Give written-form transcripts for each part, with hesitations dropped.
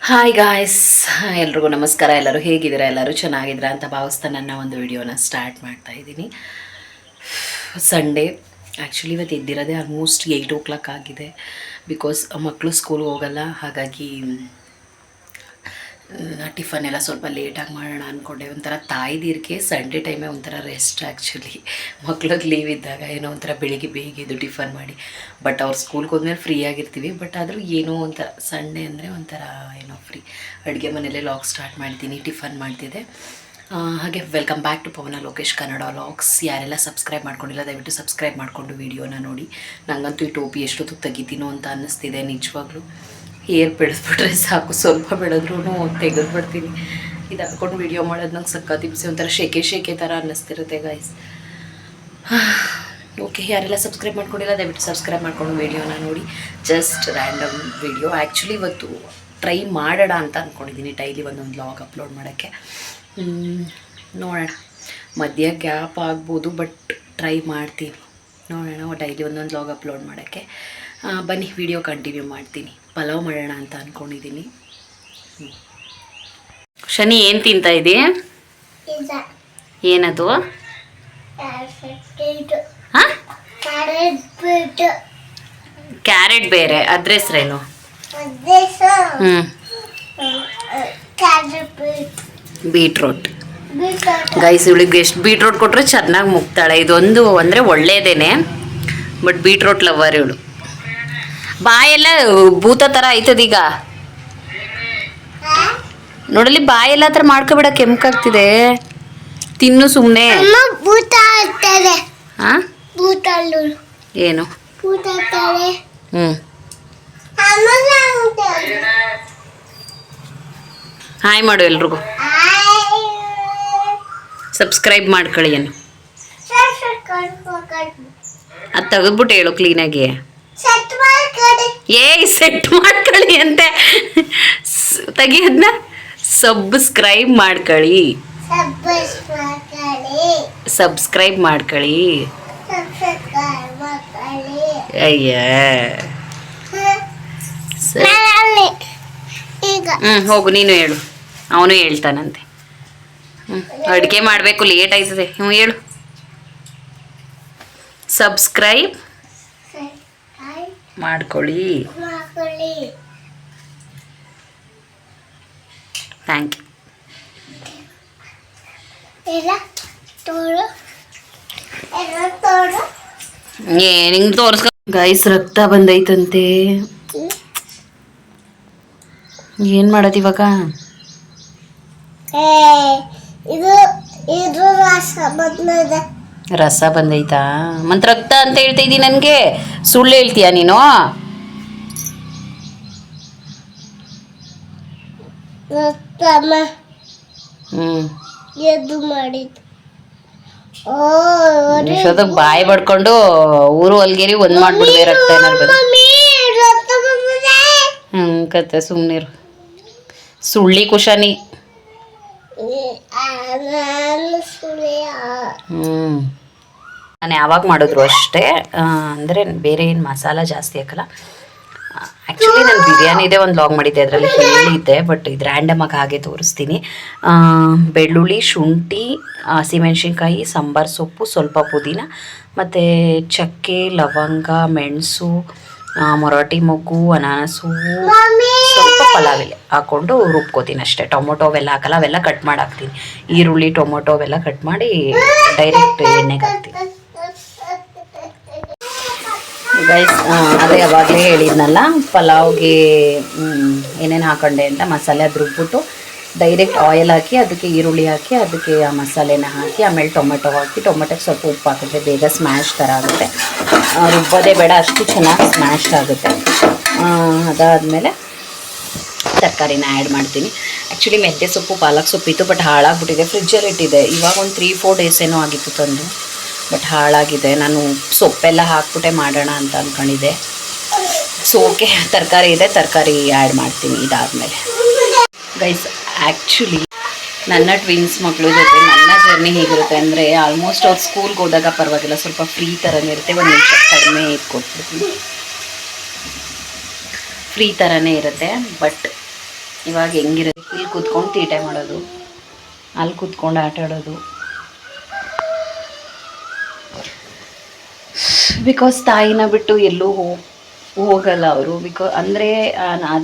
Hi guys, ಎಲ್ರಿಗೂ ನಮಸ್ಕಾರ. ಎಲ್ಲರೂ ಹೇಗಿದ್ದೀರಾ? ಎಲ್ಲರೂ ಚೆನ್ನಾಗಿದ್ದೀರಾ ಅಂತ ಭಾವಿಸ್ತಾ ನನ್ನ ಒಂದು ವಿಡಿಯೋನ ಸ್ಟಾರ್ಟ್ ಮಾಡ್ತಾ ಇದ್ದೀನಿ. ಸಂಡೇ ಆ್ಯಕ್ಚುಲಿ ಇವತ್ತು ಎದ್ದಿರೋದೇ ಆಲ್ಮೋಸ್ಟ್ 8 o'clock ಆಗಿದೆ. ಬಿಕಾಸ್ ಮಕ್ಕಳು ಸ್ಕೂಲ್ಗೆ ಹೋಗಲ್ಲ, ಹಾಗಾಗಿ ಟಿಫನ್ ಎಲ್ಲ ಸ್ವಲ್ಪ ಲೇಟಾಗಿ ಮಾಡೋಣ ಅಂದ್ಕೊಂಡೆ. ಒಂಥರ ತಾಯ್ದಿರ್ಗೆ ಸಂಡೇ ಟೈಮೇ ಒಂಥರ ರೆಸ್ಟ್. ಆ್ಯಕ್ಚುಲಿ ಮಕ್ಳಿಗೆ ಲೀವ್ ಇದ್ದಾಗ ಏನೋ ಒಂಥರ ಬೆಳಿಗ್ಗೆ ಬೇಗ ಎದ್ದು ಟಿಫನ್ ಮಾಡಿ, ಬಟ್ ಅವ್ರು ಸ್ಕೂಲ್ಗೆ ಹೋದ್ಮೇಲೆ ಫ್ರೀ ಆಗಿರ್ತೀವಿ. ಬಟ್ ಆದರೂ ಏನೋ ಒಂಥರ ಸಂಡೇ ಅಂದರೆ ಒಂಥರ ಏನೋ ಫ್ರೀ. ಅಡುಗೆ ಮನೆಯಲ್ಲೇ ಲಾಗ್ ಸ್ಟಾರ್ಟ್ ಮಾಡ್ತೀನಿ, ಟಿಫನ್ ಮಾಡ್ತಿದ್ದೆ. ಹಾಗೆ welcome back to Pavana Lokesh Kannada vlogs. ಯಾರೆಲ್ಲ ಸಬ್ಸ್ಕ್ರೈಬ್ ಮಾಡ್ಕೊಂಡಿಲ್ಲ ದಯವಿಟ್ಟು ಸಬ್ಸ್ಕ್ರೈಬ್ ಮಾಡಿಕೊಂಡು ವೀಡಿಯೋನ ನೋಡಿ. ನನಗಂತೂ ಈ ಟೋಪಿ ಎಷ್ಟೊತ್ತು ತೆಗಿತೀನೋ ಅಂತ ಅನ್ನಿಸ್ತಿದೆ ನಿಜವಾಗ್ಲೂ. ಏರ್ ಬೆಳೆದ್ಬಿಟ್ರೆ ಸಾಕು, ಸ್ವಲ್ಪ ಬೆಳೆದ್ರೂ ತೆಗೆದ್ಬಿಡ್ತೀನಿ. ಇದು ಹಾಕ್ಕೊಂಡು ವೀಡಿಯೋ ಮಾಡೋದು ನಂಗೆ ಸಕ್ಕ ತಿಪ್ಸಿ ಒಂಥರ ಶೇಕೆ ಥರ ಅನ್ನಿಸ್ತಿರುತ್ತೆ ಗಾಯ್ಸ್. ಓಕೆ, ಯಾರೆಲ್ಲ ಸಬ್ಸ್ಕ್ರೈಬ್ ಮಾಡ್ಕೊಂಡಿಲ್ಲ ದಯವಿಟ್ಟು ಸಬ್ಸ್ಕ್ರೈಬ್ ಮಾಡ್ಕೊಂಡು ವೀಡಿಯೋನ ನೋಡಿ. Just random video. ಆ್ಯಕ್ಚುಲಿ ಇವತ್ತು ಟ್ರೈ ಮಾಡೋಣ ಅಂತ ಅಂದ್ಕೊಂಡಿದ್ದೀನಿ ಡೈಲಿ ಒಂದೊಂದು ವ್ಲಾಗ್ ಅಪ್ಲೋಡ್ ಮಾಡೋಕ್ಕೆ. ನೋಡೋಣ, ಮಧ್ಯ ಗ್ಯಾಪ್ ಆಗ್ಬೋದು, ಬಟ್ ಟ್ರೈ ಮಾಡ್ತೀನಿ. ನೋಡೋಣ, ಡೈಲಿ ಒಂದೊಂದು ವ್ಲಾಗ್ ಅಪ್ಲೋಡ್ ಮಾಡೋಕ್ಕೆ. ಬನ್ನಿ ವಿಡಿಯೋ ಕಂಟಿನ್ಯೂ ಮಾಡ್ತೀನಿ. ಪಲಾವ್ ಮಾಡೋಣ ಅಂತ ಅಂದ್ಕೊಂಡಿದ್ದೀನಿ. ಶನಿ ಏನು ತಿಂತಾ ಇದ್ದೀ? ಏನದು? ಹಾಂ, ಕ್ಯಾರೆಟ್ ಬೇರೆ, ಅದ್ರ ಹೆಸ್ರೇನು? ಬೀಟ್ರೋಟ್. ಗೈಸ್, ಇವಳಿಗೆ ಎಷ್ಟು ಬೀಟ್ರೋಟ್ ಕೊಟ್ಟರು ಚೆನ್ನಾಗಿ ಮುಗ್ತಾಳೆ. ಇದೊಂದು ಅಂದರೆ ಒಳ್ಳೇದೇನೆ, ಬಟ್ ಬೀಟ್ರೋಟ್ ಲವರ್ ಇವಳು. ಬಾಯೆಲ್ಲ ಭೂತ ಥರ ಆಯ್ತದೀಗ ನೋಡಲಿ. ಬಾಯೆಲ್ಲ ಹತ್ರ ಮಾಡ್ಕೊಬೇಡ, ಕೆಂಪಾಗ್ತಿದೆ. ತಿನ್ನು ಸುಮ್ಮನೆ. ಹಾಂ, ಏನು? ಹಾಯ್ ಮಾಡು ಎಲ್ರಿಗೂ. ಸಬ್ಸ್ಕ್ರೈಬ್ ಮಾಡ್ಕೊಳ್ಳಿ. ಏನು ಅದು ತೆಗೆದ್ಬಿಟ್ಟು ಹೇಳು ಕ್ಲೀನಾಗಿ. ಸೆಟ್ ಮಾಡ್ಕೊಳ್ಳಿ ಅಂತೆ. ತೆಗಿಯೋದನ್ನ ಸಬ್ಸ್ಕ್ರೈಬ್ ಮಾಡ್ಕೊಳ್ಳಿ. ಸಬ್ಸ್ಕ್ರೈಬ್ ಮಾಡ್ಕೊಳ್ಳಿ. ಅಯ್ಯ, ಹೋಗು ನೀನು ಹೇಳು. ಅವನು ಹೇಳ್ತಾನಂತೆ. ಅಡುಗೆ ಮಾಡಬೇಕು, ಲೇಟ್ ಆಯ್ತದೆ. ಹೇಳು. ಸಬ್ಸ್ಕ್ರೈಬ್ ಮಾಡ್ಕೊಳ್ಳಿ. Thank you. ನಿಂಗೆ ತೋರಿಸ್ಕೊ. ಗೈಸ್, ರಕ್ತ ಬಂದೈತಂತೆ. ಏನು ಮಾಡೋದು ಇವಾಗ? ರಸ ಬಂದೈತಾ? ಮತ್ತೆ ರಕ್ತ ಅಂತ ಹೇಳ್ತಾ ಇದ್ದೀನಿ. ನನಗೆ ಸುಳ್ಳು ಹೇಳ್ತೀಯ ನೀನು? ಯಶೋದಕ್ಕೆ ಬಾಯಿ ಬಡ್ಕೊಂಡು ಊರು ಅಲ್ಗೇರಿ ಒಂದ್ ಮಾಡ್ಬಿಡ್ದೆ. ರಕ್ತ ಏನಾರು ಕತೆ ಸುಮ್ಮನಿರು. ಸುಳ್ಳಿ ಕುಶಾನಿ. ನಾನು ಯಾವಾಗ ಮಾಡಿದ್ರು ಅಷ್ಟೇ, ಅಂದರೆ ಬೇರೆ ಏನು ಮಸಾಲ ಜಾಸ್ತಿ ಹಾಕಲ್ಲ. ಆ್ಯಕ್ಚುಲಿ ನಾನು ಬಿರಿಯಾನಿದೇ ಒಂದು ವ್ಲಾಗ್ ಮಾಡಿದ್ದೆ, ಅದರಲ್ಲಿ ಹೇಳಿದ್ದೆ, ಬಟ್ ಇದು ರ್ಯಾಂಡಮಾಗಿ ಹಾಗೆ ತೋರಿಸ್ತೀನಿ. ಬೆಳ್ಳುಳ್ಳಿ, ಶುಂಠಿ, ಹಸಿಮೆಣ್ಸಿನ್ಕಾಯಿ, ಸಾಂಬಾರು ಸೊಪ್ಪು, ಸ್ವಲ್ಪ ಪುದೀನ, ಮತ್ತು ಚಕ್ಕೆ, ಲವಂಗ, ಮೆಣಸು, ಮೊರಾಟಿ ಮೊಗ್ಗು, ಅನಾನಸು, ಸ್ವಲ್ಪ ಪಲಾವ್ ಎಲೆ ಹಾಕ್ಕೊಂಡು ರುಬ್ಕೋತೀನಿ ಅಷ್ಟೇ. ಟೊಮೊಟೊ ಅವೆಲ್ಲ ಹಾಕಲ್ಲ, ಅವೆಲ್ಲ ಕಟ್ ಮಾಡಿ ಹಾಕ್ತೀನಿ. ಈರುಳ್ಳಿ, ಟೊಮೊಟೊ ಅವೆಲ್ಲ ಕಟ್ ಮಾಡಿ ಡೈರೆಕ್ಟ್ ಎಣ್ಣೆಗೆ ಹಾಕ್ತೀನಿ. ಗೈಸ್, ಅದೇ ಯಾವಾಗಲೇ ಹೇಳಿದ್ನಲ್ಲ, ಪಲಾವ್ಗೆ ಏನೇನು ಹಾಕೊಂಡೆ ಅಂತ ಮಸಾಲೆ ಅದು ರುಬ್ಬಿಟ್ಟು ಡೈರೆಕ್ಟ್ ಆಯಿಲ್ ಹಾಕಿ ಅದಕ್ಕೆ ಈರುಳ್ಳಿ ಹಾಕಿ ಅದಕ್ಕೆ ಆ ಮಸಾಲೆನ ಹಾಕಿ ಆಮೇಲೆ ಟೊಮೆಟೊ ಹಾಕಿ, ಟೊಮೆಟೊಗೆ ಸ್ವಲ್ಪ ಉಪ್ಪು ಹಾಕಿದ್ರೆ ಬೇಗ ಸ್ಮ್ಯಾಶ್ ಥರ ಆಗುತ್ತೆ. ರುಬ್ಬೋದೇ ಬೇಡ, ಅಷ್ಟು ಚೆನ್ನಾಗಿ ಸ್ಮ್ಯಾಶ್ ಆಗುತ್ತೆ. ಅದಾದಮೇಲೆ ತರಕಾರಿನ ಆ್ಯಡ್ ಮಾಡ್ತೀನಿ. ಆ್ಯಕ್ಚುಲಿ ಮೆಂತ್ಯ ಸೊಪ್ಪು, ಪಾಲಕ್ ಸೊಪ್ಪಿತ್ತು, ಬಟ್ ಹಾಳಾಗ್ಬಿಟ್ಟಿದೆ. ಫ್ರಿಜ್ಜಲ್ಲಿ ಇಟ್ಟಿದೆ. ಇವಾಗ ಒಂದು 3-4 ಡೇಸ್ ಏನೋ ಆಗಿತ್ತು ತಂದು, ಬಟ್ ಹಾಳಾಗಿದೆ. ನಾನು ಸೊಪ್ಪೆಲ್ಲ ಹಾಕ್ಬಿಟ್ಟೆ ಮಾಡೋಣ ಅಂತ ಅಂದ್ಕೊಂಡಿದ್ದೆ. ಸೊ ಓಕೆ, ತರಕಾರಿ ಇದೆ, ತರಕಾರಿ ಆ್ಯಡ್ ಮಾಡ್ತೀನಿ ಇದಾದಮೇಲೆ. ಗೈಸ್, ಆ್ಯಕ್ಚುಲಿ ನನ್ನ ಟ್ವಿನ್ಸ್ ಮಕ್ಕಳು ಜೊತೆ ನನ್ನ ಜರ್ನಿ ಹೇಗಿರುತ್ತೆ ಅಂದರೆ, ಆಲ್ಮೋಸ್ಟ್ ಅವ್ರು ಸ್ಕೂಲ್ಗೆ ಹೋದಾಗ ಪರವಾಗಿಲ್ಲ, ಸ್ವಲ್ಪ ಫ್ರೀ ಥರನೇ ಇರುತ್ತೆ. ಒಂದು ನಿಮಿಷ ಕಡಿಮೆ ಇಟ್ಕೊಟ್ಬಿಡ್ತೀನಿ, ಫ್ರೀ ಥರನೇ ಇರುತ್ತೆ. ಬಟ್ ಇವಾಗ ಹೆಂಗಿರೋದು, ಇಲ್ಲಿ ಕೂತ್ಕೊಂಡು ತೀಟೆ ಮಾಡೋದು, ಅಲ್ಲಿ ಕೂತ್ಕೊಂಡು ಆಟ ಆಡೋದು. ಬಿಕಾಸ್ ತಾಯಿನ ಬಿಟ್ಟು ಎಲ್ಲೂ ಹೋಗಲ್ಲ ಅವರು. ಅಂದರೆ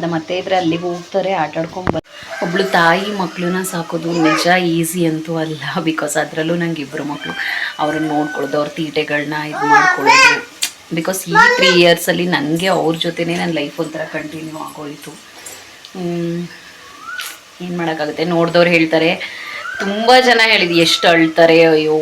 ನಮ್ಮ ಅತ್ತೆ ಇದ್ರೆ ಅಲ್ಲಿಗೆ ಹೋಗ್ತಾರೆ, ಆಟ ಆಡ್ಕೊಂಡು ಒಬ್ಳು ತಾಯಿ ಮಕ್ಕಳನ್ನ ಸಾಕೋದು ನಿಜ ಈಸಿ ಅಂತೂ ಅಲ್ಲ. ಬಿಕಾಸ್ ಅದರಲ್ಲೂ ನಂಗೆ ಇಬ್ಬರು ಮಕ್ಕಳು, ಅವ್ರನ್ನ ನೋಡ್ಕೊಳ್ಳೋದು, ಅವ್ರ ತೀಟೆಗಳನ್ನ ಇದು ಮಾಡ್ಕೊಳ್ಳೋದು. ಬಿಕಾಸ್ ಈ 3 ಇಯರ್ಸಲ್ಲಿ ನನಗೆ ಅವ್ರ ಜೊತೆನೇ ನನ್ನ ಲೈಫ್ ಒಂಥರ ಕಂಟಿನ್ಯೂ ಆಗೋಯಿತು. ಏನು ಮಾಡೋಕ್ಕಾಗುತ್ತೆ. ನೋಡಿದವ್ರು ಹೇಳ್ತಾರೆ, ತುಂಬ ಜನ ಹೇಳಿದ್ವಿ ಎಷ್ಟು ಅಳ್ತಾರೆ, ಅಯ್ಯೋ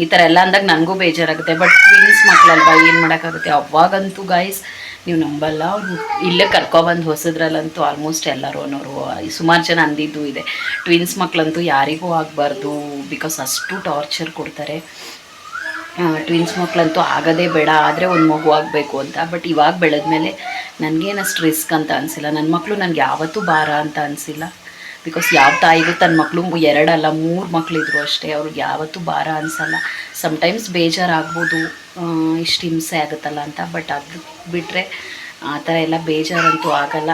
ಈ ಥರ ಎಲ್ಲ ಅಂದಾಗ ನನಗೂ ಬೇಜಾರಾಗುತ್ತೆ. ಬಟ್ ಟ್ವಿನ್ಸ್ ಮಕ್ಕಳಲ್ವಾ, ಏನು ಮಾಡೋಕ್ಕಾಗುತ್ತೆ. ಅವಾಗಂತೂ ಗಾಯ್ಸ್ ನೀವು ನಂಬಲ್ಲ, ಅವ್ರು ಇಲ್ಲೇ ಕರ್ಕೊಬಂದು ಹೊಸದ್ರಲ್ಲಂತೂ ಆಲ್ಮೋಸ್ಟ್ ಎಲ್ಲರೂ ಅನ್ನೋರು ಸುಮಾರು ಜನ ಅಂದಿದ್ದು ಇದೆ. ಟ್ವಿನ್ಸ್ ಮಕ್ಕಳಂತೂ ಯಾರಿಗೂ ಆಗಬಾರ್ದು, ಬಿಕಾಸ್ ಅಷ್ಟು ಟಾರ್ಚರ್ ಕೊಡ್ತಾರೆ. ಟ್ವಿನ್ಸ್ ಮಕ್ಕಳಂತೂ ಆಗೋದೇ ಬೇಡ, ಆದರೆ ಒಂದು ಮಗು ಆಗಬೇಕು ಅಂತ. ಬಟ್ ಇವಾಗ ಬೆಳೆದ್ಮೇಲೆ ನನಗೇನಷ್ಟು ರಿಸ್ಕ್ ಅಂತ ಅನಿಸಿಲ್ಲ. ನನ್ನ ಮಕ್ಕಳು ನನಗೆ ಯಾವತ್ತೂ ಭಾರ ಅಂತ ಅನಿಸಿಲ್ಲ. ಬಿಕಾಸ್ ಯಾವ ತಾಯಿಗೂ ತನ್ನ ಮಕ್ಕಳು 2 ಅಲ್ಲ 3 ಮಕ್ಕಳಿದ್ರು ಅಷ್ಟೇ, ಅವ್ರಿಗೆ ಯಾವತ್ತೂ ಭಾರ ಅನಿಸಲ್ಲ. ಸಮ್ಟೈಮ್ಸ್ ಬೇಜಾರಾಗ್ಬೋದು, ಇಷ್ಟು ಹಿಂಸೆ ಆಗುತ್ತಲ್ಲ ಅಂತ. ಬಟ್ ಅದು ಬಿಟ್ಟರೆ ಆ ಥರ ಎಲ್ಲ ಬೇಜಾರಂತೂ ಆಗಲ್ಲ.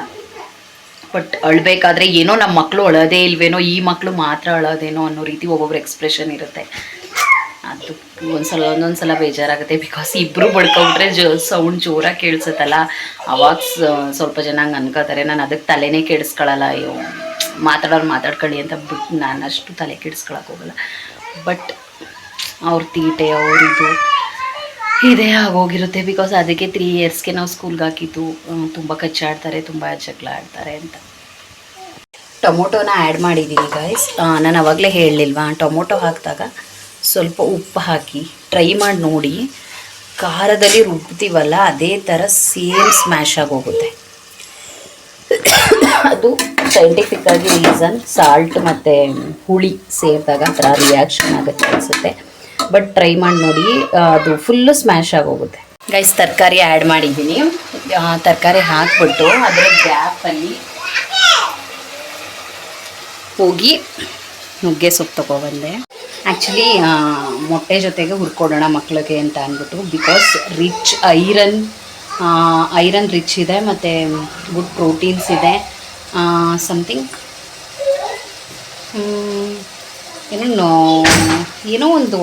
ಬಟ್ ಅಳಬೇಕಾದ್ರೆ ಏನೋ ನಮ್ಮ ಮಕ್ಕಳು ಅಳೋದೇ ಇಲ್ವೇನೋ, ಈ ಮಕ್ಕಳು ಮಾತ್ರ ಅಳೋದೇನೋ ಅನ್ನೋ ರೀತಿ ಒಬ್ಬೊಬ್ರು ಎಕ್ಸ್ಪ್ರೆಷನ್ ಇರುತ್ತೆ. ಅದು ಒಂದೊಂದು ಸಲ ಬೇಜಾರಾಗುತ್ತೆ. ಬಿಕಾಸ್ ಇಬ್ಬರು ಬಡ್ಕೊಬಿಟ್ರೆ ಸೌಂಡ್ ಜೋರಾಗಿ ಕೇಳಿಸುತ್ತಲ್ಲ, ಅವಾಗ ಸ್ವಲ್ಪ ಜನ ಹಂಗೆ ಅನ್ಕೋತಾರೆ. ನಾನು ಅದಕ್ಕೆ ತಲೆನೇ ಕೆಡಿಸ್ಕೊಳ್ಳಲ್ಲ, ಅಯ್ಯೋ ಮಾತಾಡೋರು ಮಾತಾಡ್ಕೊಳ್ಳಿ ಅಂತ ಬಿಟ್ಟು ನಾನು ಅಷ್ಟು ತಲೆ ಕೆಡಿಸ್ಕೊಳಕ್ಕೆ ಹೋಗಲ್ಲ. ಬಟ್ ಅವ್ರ ತೀಟೆ ಅವ್ರಿದು ಇದೇ ಆಗೋಗಿರುತ್ತೆ. ಬಿಕಾಸ್ ಅದಕ್ಕೆ 3 ಇಯರ್ಸ್ಗೆ ನಾವು ಸ್ಕೂಲ್ಗೆ ಹಾಕಿದ್ದು. ತುಂಬ ಕಚ್ಚಾಡ್ತಾರೆ, ತುಂಬ ಜಗಳ ಆಡ್ತಾರೆ ಅಂತ. ಟೊಮೊಟೊನ ಆ್ಯಡ್ ಮಾಡಿದ್ದೀನಿ ಗೈಸ್. ನಾನು ಅವಾಗಲೇ ಹೇಳಲಿಲ್ವಾ, ಟೊಮೊಟೊ ಹಾಕಿದಾಗ ಸ್ವಲ್ಪ ಉಪ್ಪು ಹಾಕಿ ಟ್ರೈ ಮಾಡಿ ನೋಡಿ. ಖಾರದಲ್ಲಿ ರುಬ್ತೀವಲ್ಲ ಅದೇ ಥರ ಸೇಮ್ ಸ್ಮ್ಯಾಶ್ ಆಗೋಗುತ್ತೆ. ಅದು ಸೈಂಟಿಫಿಕ್ಕಾಗಿ ರೀಸನ್, ಸಾಲ್ಟ್ ಮತ್ತು ಹುಳಿ ಸೇರಿದಾಗ ಆ ಥರ ರಿಯಾಕ್ಷನ್ ಆಗುತ್ತೆ ಅನಿಸುತ್ತೆ. ಬಟ್ ಟ್ರೈ ಮಾಡಿ ನೋಡಿ, ಅದು ಫುಲ್ಲು ಸ್ಮ್ಯಾಶ್ ಆಗೋಗುತ್ತೆ. ಗೈಸ್ ತರಕಾರಿ ಆ್ಯಡ್ ಮಾಡಿದ್ದೀನಿ. ತರಕಾರಿ ಹಾಕ್ಬಿಟ್ಟು ಅದರ ಗ್ಯಾಪಲ್ಲಿ ಹೋಗಿ ನುಗ್ಗೆ ಸೊಪ್ಪು ತೊಗೊಬಂದೆ. ಆ್ಯಕ್ಚುಲಿ ಮೊಟ್ಟೆ ಜೊತೆಗೆ ಹುರ್ಕೊಡೋಣ ಮಕ್ಕಳಿಗೆ ಅಂತ ಅಂದ್ಬಿಟ್ಟು. ಬಿಕಾಸ್ ರಿಚ್ ಐರನ್ ರಿಚ್ ಇದೆ, ಮತ್ತು ಗುಡ್ ಪ್ರೋಟೀನ್ಸ್ ಇದೆ. ಸಮಥಿಂಗ್ ಏನೋ ಒಂದು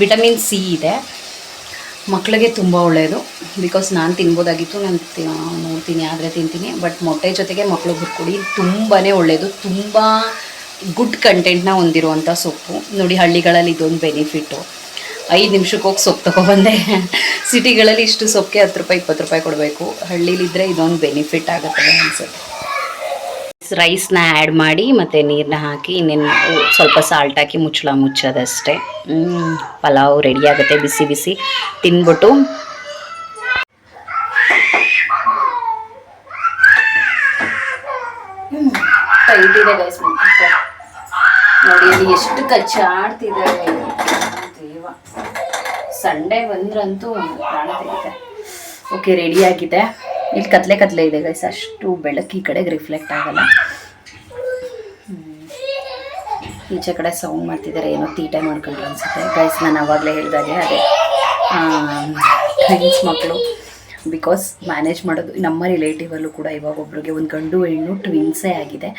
ವಿಟಮಿನ್ ಸಿ ಇದೆ. ಮಕ್ಕಳಿಗೆ ತುಂಬ ಒಳ್ಳೆಯದು. ಬಿಕಾಸ್ ನಾನು ತಿನ್ಬೋದಾಗಿತ್ತು, ನಾನು ನೋಡ್ತೀನಿ ಆದರೆ ತಿಂತೀನಿ. ಬಟ್ ಮೊಟ್ಟೆ ಜೊತೆಗೆ ಮಕ್ಳಿಗೆ ಹುರ್ಕೊಡಿ, ತುಂಬಾ ಒಳ್ಳೆಯದು. ತುಂಬ ಗುಡ್ ಕಂಟೆಂಟ್ನ ಹೊಂದಿರುವಂಥ ಸೊಪ್ಪು. ನೋಡಿ ಹಳ್ಳಿಗಳಲ್ಲಿ ಇದೊಂದು ಬೆನಿಫಿಟ್ಟು. 5 ನಿಮಿಷಕ್ಕೆ ಹೋಗಿ ಸೊಪ್ಪು ತೊಗೊಬಂದೆ. ಸಿಟಿಗಳಲ್ಲಿ ಇಷ್ಟು ಸೊಪ್ಪಿಗೆ 10 ರೂಪಾಯಿ 20 ರೂಪಾಯಿ ಕೊಡಬೇಕು. ಹಳ್ಳಿಲಿದ್ದರೆ ಇದೊಂದು ಬೆನಿಫಿಟ್ ಆಗುತ್ತೆ ಅನಿಸುತ್ತೆ. ರೈಸ್ನ ಆ್ಯಡ್ ಮಾಡಿ ಮತ್ತು ನೀರನ್ನ ಹಾಕಿ ಇನ್ನೇನು ಸ್ವಲ್ಪ ಸಾಲ್ಟ್ ಹಾಕಿ ಮುಚ್ಚೋದಷ್ಟೇ. ಪಲಾವ್ ರೆಡಿ ಆಗುತ್ತೆ. ಬಿಸಿ ಬಿಸಿ ತಿಂದ್ಬಿಟ್ಟು ಟೈಟಿದೆ ಗೈಸ್. ನೋಡಿ ಅಲ್ಲಿ ಎಷ್ಟು ಕಚ್ಚಾಡ್ತಿದೆ ದೇವ. ಸಂಡೇ ಬಂದ್ರಂತೂ ಪ್ರಾಣ ತೆಗಿತೆ. ಓಕೆ ರೆಡಿ ಆಗಿದೆ. ಇಲ್ಲಿ ಕತ್ಲೆ ಇದೆ ಗೈಸ್, ಅಷ್ಟು ಬೆಳಕು ಈ ಕಡೆಗೆ ರಿಫ್ಲೆಕ್ಟ್ ಆಗಲ್ಲ. ಈಚೆ ಕಡೆ ಸೌಂಡ್ ಮಾಡ್ತಿದ್ದಾರೆ, ಏನೋ ತೀಟೆ ಮಾಡ್ಕೊಂಡ್ರೆ ಅನಿಸುತ್ತೆ ಗೈಸ್. ನಾನು ಆವಾಗಲೇ ಹೇಳಿದಾಗೆ ಅದೇ ಟ್ವಿನ್ಸ್ ಮಕ್ಕಳು. ಬಿಕಾಸ್ ಮ್ಯಾನೇಜ್ ಮಾಡೋದು ನಮ್ಮ ರಿಲೇಟಿವಲ್ಲೂ ಕೂಡ ಇವಾಗ ಒಬ್ರಿಗೆ ಒಂದು ಗಂಡು ಹೆಣ್ಣು ಟ್ವಿನ್ಸೇ ಆಗಿದೆ.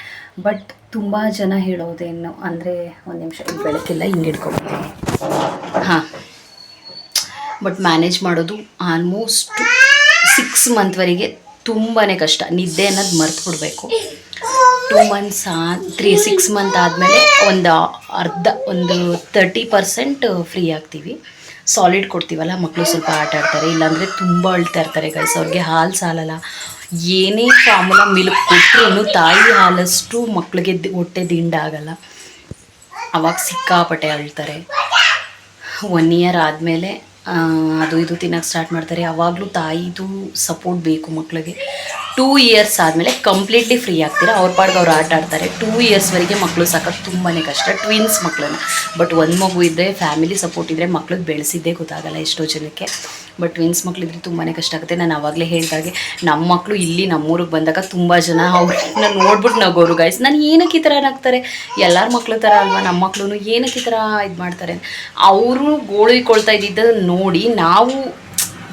ಬಟ್ ತುಂಬ ಜನ ಹೇಳೋದೇನು ಅಂದರೆ, ಒಂದು ನಿಮಿಷ ಇಲ್ಲಿ ಬೆಳಕಿಲ್ಲ, ಹಿಂಗೆ ಹಿಡ್ಕೊಳ್ತೀನಿ. ಬಟ್ ಮ್ಯಾನೇಜ್ ಮಾಡೋದು ಆಲ್ಮೋಸ್ಟ್ 6 ಮಂತ್ವರೆಗೆ ತುಂಬಾ ಕಷ್ಟ. ನಿದ್ದೆ ಅನ್ನೋದು ಮರ್ತು ಬಿಡಬೇಕು. 2 ಮಂತ್ಸ್ 6 ಮಂತ್ ಆದಮೇಲೆ ಒಂದು 30% ಫ್ರೀ ಆಗ್ತೀವಿ. ಸಾಲಿಡ್ ಕೊಡ್ತೀವಲ್ಲ, ಮಕ್ಕಳು ಸ್ವಲ್ಪ ಆಟ ಆಡ್ತಾರೆ. ಇಲ್ಲಾಂದರೆ ತುಂಬ ಅಳ್ತಾ ಇರ್ತಾರೆ ಗೈಸ್. ಅವ್ರಿಗೆ ಹಾಲು ಸಾಲಲ್ಲ. ಏನೇ ಫಾರ್ಮುಲಾ ಮಿಲ್ಕ್ ಕೊಟ್ಟರು ತಾಯಿ ಹಾಲಷ್ಟು ಮಕ್ಕಳಿಗೆ ಹೊಟ್ಟೆ ದಿಂಡಾಗಲ್ಲ. ಅವಾಗ ಸಿಕ್ಕಾಪಟ್ಟೆ ಅಳ್ತಾರೆ. 1 ಇಯರ್ ಆದಮೇಲೆ ಅದು ಇದು ತಿನ್ನೋಕ್ಕೆ ಸ್ಟಾರ್ಟ್ ಮಾಡ್ತಾರೆ. ಆವಾಗಲೂ ತಾಯಿದು ಸಪೋರ್ಟ್ ಬೇಕು ಮಕ್ಕಳಿಗೆ. 2 ಇಯರ್ಸ್ ಆದಮೇಲೆ ಕಂಪ್ಲೀಟ್ಲಿ ಫ್ರೀ ಆಗ್ತೀರಾ, ಅವ್ರ ಪಾಡ್ಗೆ ಅವ್ರು ಆಟ ಆಡ್ತಾರೆ. 2 ಇಯರ್ಸ್ವರೆಗೆ ಮಕ್ಕಳು ಸಾಕೋದು ತುಂಬಾ ಕಷ್ಟ, ಟ್ವಿನ್ಸ್ ಮಕ್ಕಳನ್ನ. ಬಟ್ ಒಂದು ಮಗು ಇದ್ದರೆ, ಫ್ಯಾಮಿಲಿ ಸಪೋರ್ಟ್ ಇದ್ದರೆ ಮಕ್ಳಿಗೆ ಬೆಳೆಸಿದ್ದೇ ಗೊತ್ತಾಗಲ್ಲ ಎಷ್ಟೋ ಜನಕ್ಕೆ. ಬಟ್ ಟ್ವಿನ್ಸ್ ಮಕ್ಕಳಿದ್ರೆ ತುಂಬಾ ಕಷ್ಟ ಆಗುತ್ತೆ. ನಾನು ಆವಾಗಲೇ ಹೇಳಿದಾಗೆ ನಮ್ಮ ಮಕ್ಕಳು ಇಲ್ಲಿ ನಮ್ಮೂರಿಗೆ ಬಂದಾಗ ತುಂಬ ಜನ ಅವ್ರನ್ನ ನೋಡ್ಬಿಟ್ಟು ನಗೋರು ಗೈಸ್. ನಾನು ಏನಕ್ಕೆ ಈ ಥರ ನಗ್ತಾರೆ, ಎಲ್ಲರ ಮಕ್ಳು ಥರ ಅಲ್ವಾ ನಮ್ಮ ಮಕ್ಕಳು, ಏನಕ್ಕೆ ಈ ಥರ ಇದು ಮಾಡ್ತಾರೆ. ಅವರು ಗೋಳಿಕೊಳ್ತಾ ಇದ್ದಿದ್ದು ನೋಡಿ ನಾವು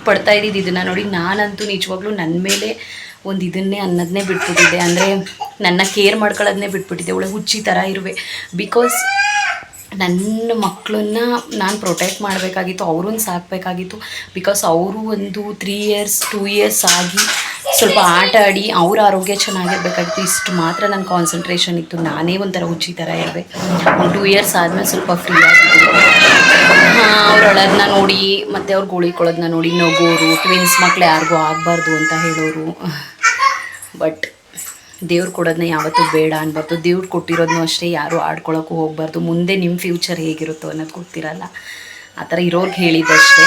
ಪಡ್ತಾ ಇದ್ದಿದ್ದು ಇದನ್ನು ನೋಡಿ ನಾನಂತೂ ನಿಜವಾಗ್ಲೂ ನನ್ನ ಮೇಲೆ ಒಂದು ಇದನ್ನೇ ಅನ್ನೋದನ್ನೇ ಬಿಟ್ಬಿಟ್ಟಿದ್ದೆ. ಅಂದರೆ ನನ್ನ ಕೇರ್ ಮಾಡ್ಕೊಳ್ಳೋದನ್ನೇ ಬಿಟ್ಬಿಟ್ಟಿದ್ದೆ. ಒಳ್ಳೆ ಹುಚ್ಚಿ ಥರ ಇರುವೆ. ಬಿಕಾಸ್ ನನ್ನ ಮಕ್ಕಳನ್ನ ನಾನು ಪ್ರೊಟೆಕ್ಟ್ ಮಾಡಬೇಕಾಗಿತ್ತು, ಅವ್ರನ್ನ ಸಾಕಬೇಕಾಗಿತ್ತು. ಬಿಕಾಸ್ ಅವರು ಒಂದು 3 ಇಯರ್ಸ್ 2 ಇಯರ್ಸ್ ಆಗಿ ಸ್ವಲ್ಪ ಆಟ ಆಡಿ ಅವ್ರ ಆರೋಗ್ಯ ಚೆನ್ನಾಗಿರ್ಬೇಕಾಗಿತ್ತು. ಇಷ್ಟು ಮಾತ್ರ ನನ್ನ ಕಾನ್ಸಂಟ್ರೇಷನ್ ಇತ್ತು. ನಾನೇ ಒಂಥರ ಹುಚ್ಚಿ ಥರ ಇರುವೆ. ಒಂದು 2 ಇಯರ್ಸ್ ಆದಮೇಲೆ ಸ್ವಲ್ಪ ಫ್ರೀ ಆಗಿತ್ತು. ಅವ್ರ ಅಳೋದನ್ನ ನೋಡಿ ಮತ್ತು ಅವ್ರು ಗೋಳಿಕೊಳ್ಳೋದನ್ನ ನೋಡಿ ನಗೋರು. ಟ್ವಿನ್ಸ್ ಮಕ್ಳು ಯಾರಿಗೂ ಆಗಬಾರ್ದು ಅಂತ ಹೇಳೋರು. ಬಟ್ ದೇವ್ರು ಕೊಡೋದನ್ನ ಯಾವತ್ತೂ ಬೇಡ ಅನ್ಬಾರ್ದು. ದೇವ್ರು ಕೊಟ್ಟಿರೋದನ್ನೂ ಅಷ್ಟೇ ಯಾರೂ ಆಡ್ಕೊಳ್ಳೋಕ್ಕೂ ಹೋಗಬಾರ್ದು. ಮುಂದೆ ನಿಮ್ಮ ಫ್ಯೂಚರ್ ಹೇಗಿರುತ್ತೋ ಅನ್ನೋದು ಗೊತ್ತಿರಲ್ಲ. ಆ ಥರ ಇರೋರ್ಗೆ ಹೇಳಿದ್ದಷ್ಟೇ.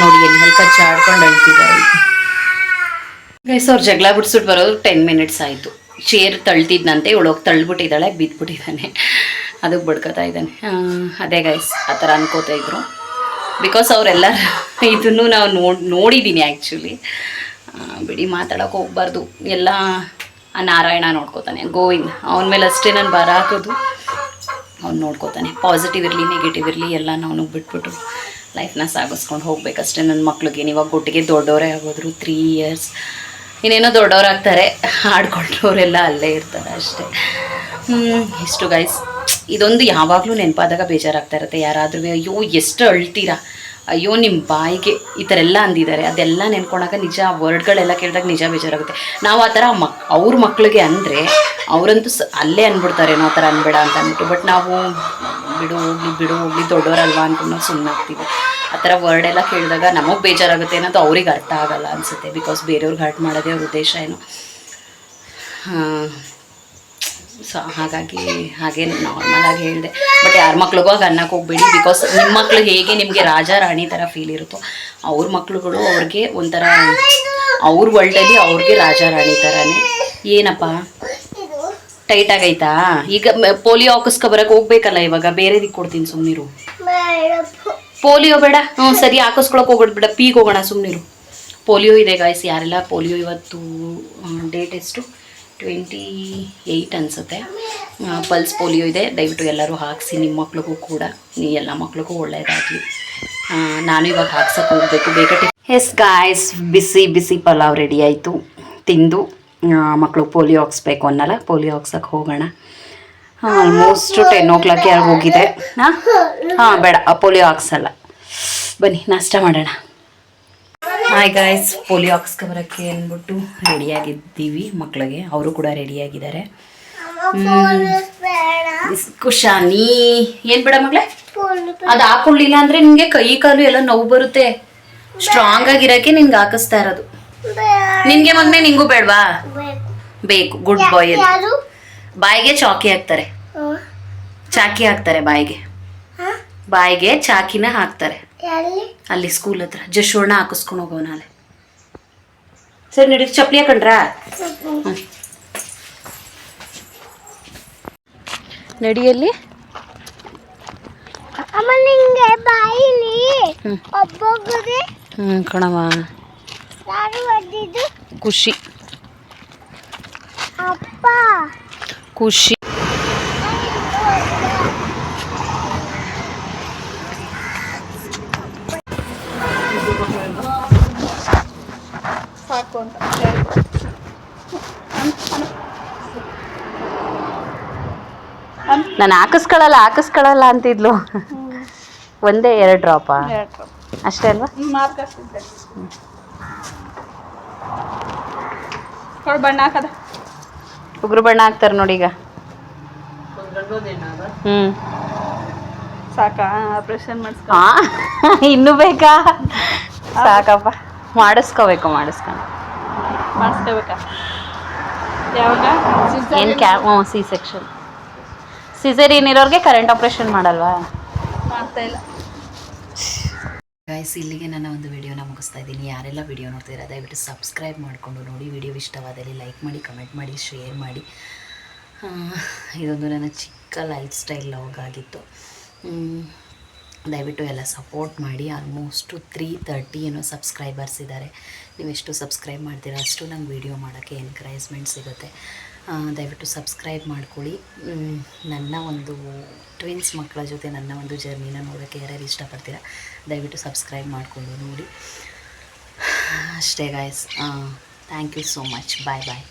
ನೋಡಿ ಎಲ್ಲಿ ಕಚ್ಚ ಆಡ್ಕೊಂಡು ಅಳ್ತಿದ್ದಾರೆ ಗೈಸ್. ಅವ್ರು ಜಗಳ ಬಿಡ್ಸ್ಬಿಟ್ಟು ಬರೋದು 10 ಮಿನಿಟ್ಸ್ ಆಯಿತು. ಚೇರ್ ತಳ್ತಿದ್ನಂತೆ, ಇವಳೋಗಿ ತಳ್ಳಿಬಿಟ್ಟಿದ್ದಾಳೆ, ಬಿದ್ದುಬಿಟ್ಟಿದ್ದಾನೆ, ಅದಕ್ಕೆ ಬಡ್ಕೊತಾ ಇದ್ದಾನೆ. ಅದೇ ಗೈಸ್ ಆ ಥರ ಅನ್ಕೋತಾ ಇದ್ರು. ಬಿಕಾಸ್ ಅವರೆಲ್ಲ ಇದನ್ನು ನಾವು ನೋಡಿದ್ದೀನಿ ಆ್ಯಕ್ಚುಲಿ. ಬಿಡಿ, ಮಾತಾಡೋಕೆ ಹೋಗ್ಬಾರ್ದು. ಎಲ್ಲ ಆ ನಾರಾಯಣ ನೋಡ್ಕೋತಾನೆ, ಗೋವಿಂದ. ಅವನ ಮೇಲೆ ಅಷ್ಟೇ ನಾನು ಭಾರ ಹಾಕೋದು. ಅವ್ನು ನೋಡ್ಕೋತಾನೆ. ಪಾಸಿಟಿವ್ ಇರಲಿ ನೆಗೆಟಿವ್ ಇರಲಿ ಎಲ್ಲ ನಾವು ಬಿಟ್ಬಿಟ್ಟು ಲೈಫ್ನ ಸಾಗಿಸ್ಕೊಂಡು ಹೋಗ್ಬೇಕಷ್ಟೇ. ನನ್ನ ಮಕ್ಳಿಗೆ ಇವಾಗ ಒಟ್ಟಿಗೆ ದೊಡ್ಡವರೇ ಆಗೋದ್ರು. 3 ಇಯರ್ಸ್ ಇನ್ನೇನೋ ದೊಡ್ಡವರಾಗ್ತಾರೆ. ಆಡ್ಕೊಂಡ್ರವರೆಲ್ಲ ಅಲ್ಲೇ ಇರ್ತಾರೆ ಅಷ್ಟೇ. ಇಷ್ಟು ಗೈಸ್. ಇದೊಂದು ಯಾವಾಗಲೂ ನೆನಪಾದಾಗ ಬೇಜಾರಾಗ್ತಾ ಇರುತ್ತೆ. ಯಾರಾದ್ರೂ ಅಯ್ಯೋ ಎಷ್ಟು ಅಳ್ತೀರಾ, ಅಯ್ಯೋ ನಿಮ್ಮ ಬಾಯಿಗೆ ಈ ಥರ ಎಲ್ಲ ಅಂದಿದ್ದಾರೆ, ಅದೆಲ್ಲ ನೆನ್ಕೊಂಡಾಗ ನಿಜ ವರ್ಡ್ಗಳೆಲ್ಲ ಕೇಳಿದಾಗ ನಿಜ ಬೇಜಾರಾಗುತ್ತೆ. ನಾವು ಆ ಥರ ಅವ್ರ ಮಕ್ಳಿಗೆ ಅಂದರೆ ಅವರಂತೂ ಅಲ್ಲೇ ಅಂದ್ಬಿಡ್ತಾರೇನೋ ಆ ಥರ ಅನ್ಬೇಡ ಅಂತ ಅಂದ್ಬಿಟ್ಟು. ಬಟ್ ನಾವು ಬಿಡು ಹೋಗ್ಲಿ ದೊಡ್ಡವರಲ್ವಾ ಅಂದ್ಕೊಂಡು ನಾವು ಸುಮ್ಮನೆ ಆಗ್ತೀವಿ. ಆ ಥರ ವರ್ಡೆಲ್ಲ ಕೇಳಿದಾಗ ನಮಗೆ ಬೇಜಾರಾಗುತ್ತೆ ಅನ್ನೋದು ಅವ್ರಿಗೆ ಅರ್ಥ ಆಗಲ್ಲ ಅನಿಸುತ್ತೆ. ಬಿಕಾಸ್ ಬೇರೆಯವ್ರಿಗೆ ಹರ್ಟ್ ಮಾಡೋದೇ ಅವ್ರ ಉದ್ದೇಶ ಏನು. ಸೊ ಹಾಗಾಗಿ ಹಾಗೆ ನಾರ್ಮಲಾಗಿ ಹೇಳಿದೆ. ಬಟ್ ಯಾರ ಮಕ್ಳಿಗೂ ಆಗ ಅನ್ನಕ್ಕೆ ಹೋಗ್ಬೇಡಿ. ಬಿಕಾಸ್ ನಿಮ್ಮ ಮಕ್ಳು ಹೇಗೆ ನಿಮಗೆ ರಾಜ ರಾಣಿ ಥರ ಫೀಲ್ ಇರುತ್ತೋ ಅವ್ರ ಮಕ್ಳುಗಳು ಅವ್ರಿಗೆ ಒಂಥರ ಅವ್ರ ವರ್ಲ್ಡಲ್ಲಿ ಅವ್ರಿಗೆ ರಾಜ ರಾಣಿ ಥರನೇ. ಏನಪ್ಪ ಟೈಟ್ ಆಗೈತಾ? ಈಗ ಪೋಲಿಯೋ ಹಾಕಿಸ್ಕೊಬರಕ್ಕೆ ಹೋಗ್ಬೇಕಲ್ಲ, ಇವಾಗ ಬೇರೆದಿಕ್ಕೆ ಕೊಡ್ತೀನಿ, ಸುಮ್ಮನಿರು. ಪೋಲಿಯೋ ಬೇಡ, ಸರಿ ಹಾಕಿಸ್ಕೊಳಕ್ಕೆ ಹೋಗ್ಬಿಡ್ ಬೇಡ, ಪೀಗೆ ಹೋಗೋಣ, ಸುಮ್ಮನಿರು. ಪೋಲಿಯೋ ಇದೆ ಗಾಯ್ಸ್. ಯಾರೆಲ್ಲ ಪೋಲಿಯೋ ಇವತ್ತು ಡೇಟ್ ಎಷ್ಟು 28 ಅನಿಸುತ್ತೆ. ಪಲ್ಸ್ ಪೋಲಿಯೋ ಇದೆ. ದಯವಿಟ್ಟು ಎಲ್ಲರೂ ಹಾಕಿಸಿ, ನಿಮ್ಮ ಮಕ್ಳಿಗೂ ಕೂಡ, ಎಲ್ಲ ಮಕ್ಳಿಗೂ ಒಳ್ಳೆಯದಾಗಲಿ. ನಾನು ಇವಾಗ ಹಾಕ್ಸಕ್ಕೆ ಹೋಗಬೇಕು ಬೇಗ. ಎಸ್ ಗಾಯ್ಸ್, ಬಿಸಿ ಬಿಸಿ ಪಲಾವ್ ರೆಡಿ ಆಯಿತು. ತಿಂದು ಮಕ್ಕಳು ಪೋಲಿಯೋ ಹಾಕ್ಸ್ಬೇಕು ಅನ್ನಲ್ಲ, ಪೋಲಿಯೋ ಹಾಕ್ಸಕ್ಕೆ ಹೋಗೋಣ. ಆಲ್ಮೋಸ್ಟ್ 10 o'clock ಯಾರು ಹೋಗಿದೆ. ಹಾಂ ಬೇಡ, ಪೋಲಿಯೋ ಹಾಕ್ಸಲ್ಲ. ಬನ್ನಿ ನಾಷ್ಟ ಮಾಡೋಣ. ಹಾಯ್ ಗಾಯ್ಸ್, ಪೋಲಿಯೋ ಹಾಕ್ಸ್ಕೊಬರೋಕ್ಕೆ ಅಂದ್ಬಿಟ್ಟು ರೆಡಿಯಾಗಿದ್ದೀವಿ. ಮಕ್ಕಳಿಗೆ ಅವರು ಕೂಡ ರೆಡಿಯಾಗಿದ್ದಾರೆ. ಖುಷಾನಿ ಏನು ಬೇಡ ಮಗಳೇ, ಅದು ಹಾಕೊಳ್ಳಿಲ್ಲ ಅಂದರೆ ನಿನಗೆ ಕೈ ಕಾಲು ಎಲ್ಲ ನೋವು ಬರುತ್ತೆ. ಸ್ಟ್ರಾಂಗ್ ಆಗಿರೋಕ್ಕೆ ನಿನ್ಗೆ ಹಾಕಿಸ್ತಾ ಇರೋದು. ನಿನಗೆ ಮಗನೇ, ನಿಂಗೂ ಬೇಡವಾ? ಬೇಕು. ಗುಡ್ ಬಾಯ್. ಅದು ಬಾಯಿಗೆ ಚಾಕಿ ಹಾಕ್ತಾರೆ, ಚಾಕಿ ಹಾಕ್ತಾರೆ ಬಾಯಿಗೆ ಚಾಕಿನ ಹಾಕ್ತಾರೆ. ಅಲ್ಲಿ ಸ್ಕೂಲ್ ಹತ್ರ ಜಶೋಣ ಹಾಕಿಸ್ಕೊಂಡು ಹೋಗೋಣ. ಅಲ್ಲಿ ಸರಿ ನಡಿ, ಚಪ್ಪಲಿ ಹಾಕೊಂಡ್ರಾ? ನಡಿಯಲ್ಲಿ ಕಣವ. ಖುಷಿ ಖುಷಿ. ನಾನು ಹಾಕಿಸ್ಕೊಳ್ಳಲ್ಲ ಅಂತಿದ್ಲು. ಒಂದೇ 2 ಡ್ರಾಪಾ ಅಷ್ಟೇ ಅಲ್ವಾ? ಬಣ್ಣ ಹಾಕದ ಉಗುರು ಬಣ್ಣ ಹಾಕ್ತಾರೆ ನೋಡಿ ಈಗ. ಸಾಕಾ? ಆಪರೇಷನ್ ಮಾಡಿಸ್ಕೊ. ಇನ್ನೂ ಬೇಕಾ? ಸಾಕಪ್ಪ, ಮಾಡಿಸ್ಕೋಬೇಕಾ? ಯಾವಾಗ? ಏನು ಸಿ ಸೆಕ್ಷನ್. ಸಿಸೇರಿಯನ್ ಇರೋರಿಗೆ ಕರೆಂಟ್ ಆಪರೇಷನ್ ಮಾಡಲ್ವಾ? ಮಾಡ್ತಾ ಇಲ್ಲ ಗೈಸ್. ಇಲ್ಲಿಗೆ ನನ್ನ ಒಂದು ವಿಡಿಯೋನ ಮುಗಿಸ್ತಾ ಇದ್ದೀನಿ. ಯಾರೆಲ್ಲ ವಿಡಿಯೋ ನೋಡ್ತೀರಾ ದಯವಿಟ್ಟು ಸಬ್ಸ್ಕ್ರೈಬ್ ಮಾಡಿಕೊಂಡು ನೋಡಿ. ವಿಡಿಯೋ ಇಷ್ಟವಾದಲ್ಲಿ ಲೈಕ್ ಮಾಡಿ, ಕಮೆಂಟ್ ಮಾಡಿ, ಶೇರ್ ಮಾಡಿ. ಇದೊಂದು ನನ್ನ ಚಿಕ್ಕ ಲೈಫ್ ಸ್ಟೈಲ್ ಲಾಗ್ ಆಗಿತ್ತು. ದಯವಿಟ್ಟು ಎಲ್ಲ ಸಪೋರ್ಟ್ ಮಾಡಿ. ಆಲ್ಮೋಸ್ಟು 330 ಏನೋ ಸಬ್ಸ್ಕ್ರೈಬರ್ಸ್ ಇದ್ದಾರೆ. ನೀವೆಷ್ಟು ಸಬ್ಸ್ಕ್ರೈಬ್ ಮಾಡ್ತೀರಾ ಅಷ್ಟು ನಂಗೆ ವೀಡಿಯೋ ಮಾಡೋಕ್ಕೆ ಎನ್ಕರೇಜ್ಮೆಂಟ್ ಸಿಗುತ್ತೆ. ದಯವಿಟ್ಟು ಸಬ್ಸ್ಕ್ರೈಬ್ ಮಾಡ್ಕೊಳ್ಳಿ. ನನ್ನ ಒಂದು ಟ್ವಿನ್ಸ್ ಮಕ್ಕಳ ಜೊತೆ ನನ್ನ ಒಂದು ಜರ್ನಿನ ನೋಡೋಕ್ಕೆ ಯಾರ್ಯಾರು ಇಷ್ಟಪಡ್ತೀರಾ ದಯವಿಟ್ಟು ಸಬ್ಸ್ಕ್ರೈಬ್ ಮಾಡಿಕೊಂಡು ನೋಡಿ. ಅಷ್ಟೇ guys. Thank you so much. Bye bye.